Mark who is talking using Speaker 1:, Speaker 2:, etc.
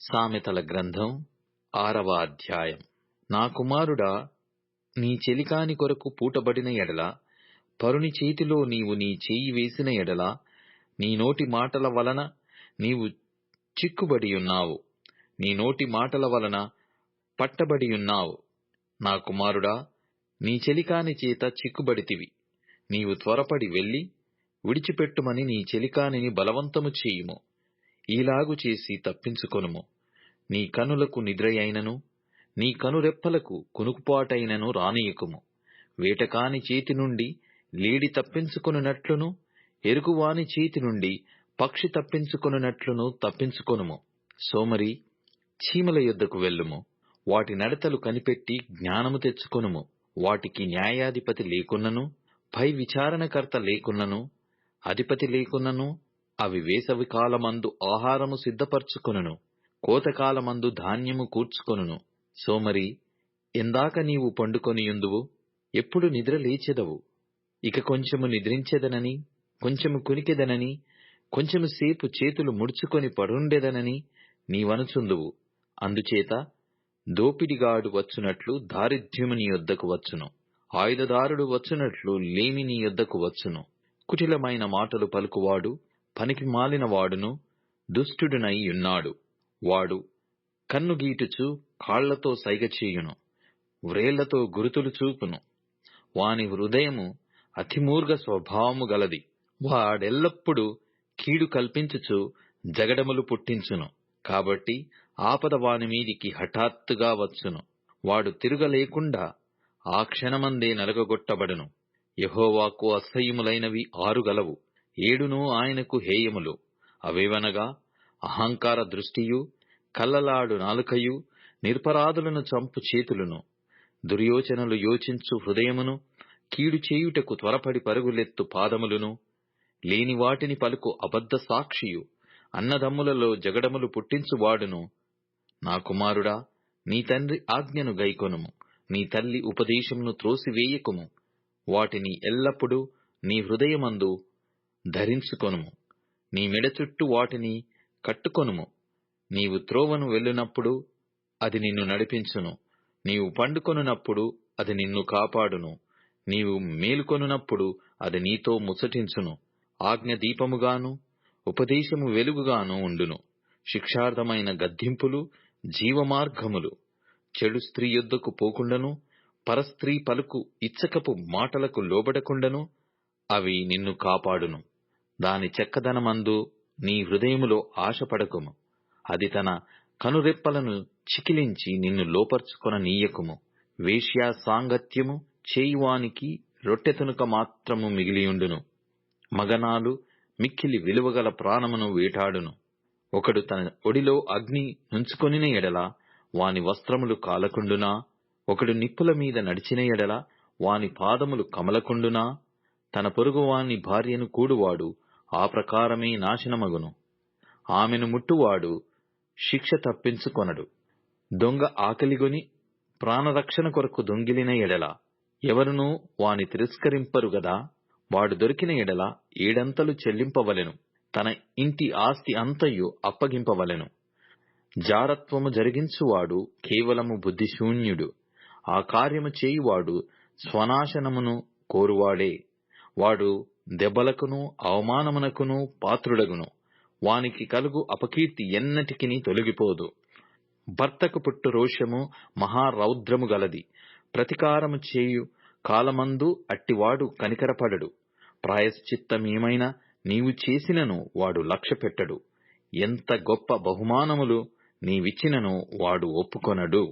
Speaker 1: సామెతల గ్రంథం 6వ అధ్యాయం. నా కుమారుడా, నీ చెలికాని కొరకు పూటబడిన ఎడల, పరుని చేతిలో నీవు నీ చేయి వేసిన ఎడల, నీ నోటి మాటల వలన నీవు చిక్కుబడియున్నావు, నీ నోటి మాటల వలన పట్టబడియున్నావు. నా కుమారుడా, నీ చెలికాని చేత చిక్కుబడితివి. నీవు త్వరపడి వెళ్లి విడిచిపెట్టుమని నీ చెలికానిని బలవంతము చేయుము. ఈలాగు చేసి తప్పించుకొనుము. నీ కనులకు నిద్రయైనను, నీ కనురెప్పలకు కునుకుపాటైనను రానియకుము. వేటకాని చేతి నుండి లేడి తప్పించుకొనున్నట్లును, ఎరుగువాని చేతి నుండి పక్షి తప్పించుకొనున్నట్లును తప్పించుకొనుము. సోమరి, చీమల యొద్దకు వెళ్ళుము. వాటి నడతలు కనిపెట్టి జ్ఞానము తెచ్చుకొనుము. వాటికి న్యాయాధిపతి లేకున్నను, పై విచారణకర్త లేకున్నను, అధిపతి లేకున్నను, అవి వేసవి కాలమందు ఆహారము సిద్ధపరచుకొనును, కోతకాలమందు ధాన్యము కూర్చుకొనును. సోమరి, ఎందాక నీవు పండుకొనియుందువు? ఎప్పుడు నిద్ర లేచెదవు? ఇక కొంచెము నిద్రించెదనని, కొంచెము కునికెదనని, కొంచెము సేపు చేతులు ముడుచుకొని పడుండెదనని నీవనుచుందువు. అందుచేత దోపిడిగాడు వచ్చునట్లు దారిద్ర్యము నీ యొద్దకు వచ్చును, ఆయుధదారుడు వచ్చునట్లు లేమి నీ యొద్దకు వచ్చును. కుటిలమైన మాటలు పలుకువాడు పనికి మాలిన వాడును, దుష్టుడునై యున్నాడు. వాడు కన్నుగీటుచు కాళ్లతో సైగ చేయును, వ్రేళ్లతో గురుతులు చూపును. వాని హృదయము అతిమూర్ఘ స్వభావము గలది. వాడెల్లప్పుడూ కీడు కల్పించుచు జగడములు పుట్టించును. కాబట్టి ఆపద వాని మీదికి హఠాత్తుగా వచ్చును. వాడు తిరుగలేకుండా ఆ క్షణమందే నలగగొట్టబడును. యెహోవాకు అసహ్యములైనవి 6 గలవు, 7 ఆయనకు హేయములు. అవేవనగా అహంకార దృష్టియు, కల్లలాడు నాలుకయు, నిరపరాధులను చంపు చేతులును, దుర్యోచనలు యోచించు హృదయమును, కీడు చేయుటకు త్వరపడి పరుగులెత్తు పాదములును, లేని వాటిని పలుకు అబద్ధ సాక్షియు, అన్నదమ్ములలో జగడములు పుట్టించువాడును. నా కుమారుడా, నీ తండ్రి ఆజ్ఞను గైకొనుము, నీ తల్లి ఉపదేశమును త్రోసివేయకుము. వాటిని ఎల్లప్పుడూ నీ హృదయమందు ధరించుకొనుము, నీ మెడ చుట్టూ వాటిని కట్టుకొనుము. నీవు త్రోవను వెళ్ళునప్పుడు అది నిన్ను నడిపించును, నీవు పండుకొనున్నప్పుడు అది నిన్ను కాపాడును, నీవు మేలుకొనున్నప్పుడు అది నీతో ముచ్చటించును. ఆజ్ఞ దీపముగాను, ఉపదేశము వెలుగుగాను ఉండును. శిక్షార్థమైన గద్దింపులు జీవమార్గములు. చెడు స్త్రీ యొద్దకు పోకుండను, పరస్త్రీ పలుకు ఇచ్చకపు మాటలకు లోబడకుండను అవి నిన్ను కాపాడును. దాని చెక్కదనమందు నీ హృదయములో ఆశపడకుము. అది తన కనురెప్పలను చికిలించి నిన్ను లోపర్చుకొన నీయకుము. వేశ్యా సాంగత్యము చేయువానికి రొట్టె తునుక మాత్రము మిగిలియుండును. మగనాలు మిక్కిలి విలువగల ప్రాణమును వేటాడును. ఒకడు తన ఒడిలో అగ్ని నుంచుకొనిన ఎడల వాని వస్త్రములు కాలకుండునా? ఒకడు నిప్పుల మీద నడిచిన ఎడల వాని పాదములు కమలకుండునా? తన పొరుగువాని భార్యను కూడువాడు ఆ ప్రకారమే నాశనమగును. ఆమెను ముట్టువాడు శిక్ష తప్పించుకొనడు. దొంగ ఆకలిగొని ప్రాణరక్షణ కొరకు దొంగిలిన ఎడల ఎవరునూ వాని తిరస్కరింపరు గదా. వాడు దొరికిన ఎడల 7 చెల్లింపవలెను, తన ఇంటి ఆస్తి అంతయు అప్పగింపవలెను. జారత్వము జరిగించువాడు కేవలము బుద్ధిశూన్యుడు. ఆ కార్యము చేయువాడు స్వనాశనమును కోరువాడే. వాడు దెబ్బలకును అవమానమునకును పాత్రుడగును. వానికి కలుగు అపకీర్తి ఎన్నటికిని తొలగిపోదు. భర్తకు పుట్టు రోషము మహారౌద్రము గలది. ప్రతికారము చేయు కాలమందు అట్టివాడు కనికరపడడు. ప్రాయశ్చిత్తమేమైనా నీవు చేసినను వాడు లక్ష్యపెట్టడు. ఎంత గొప్ప బహుమానములు నీవిచ్చినను వాడు ఒప్పుకొనడు.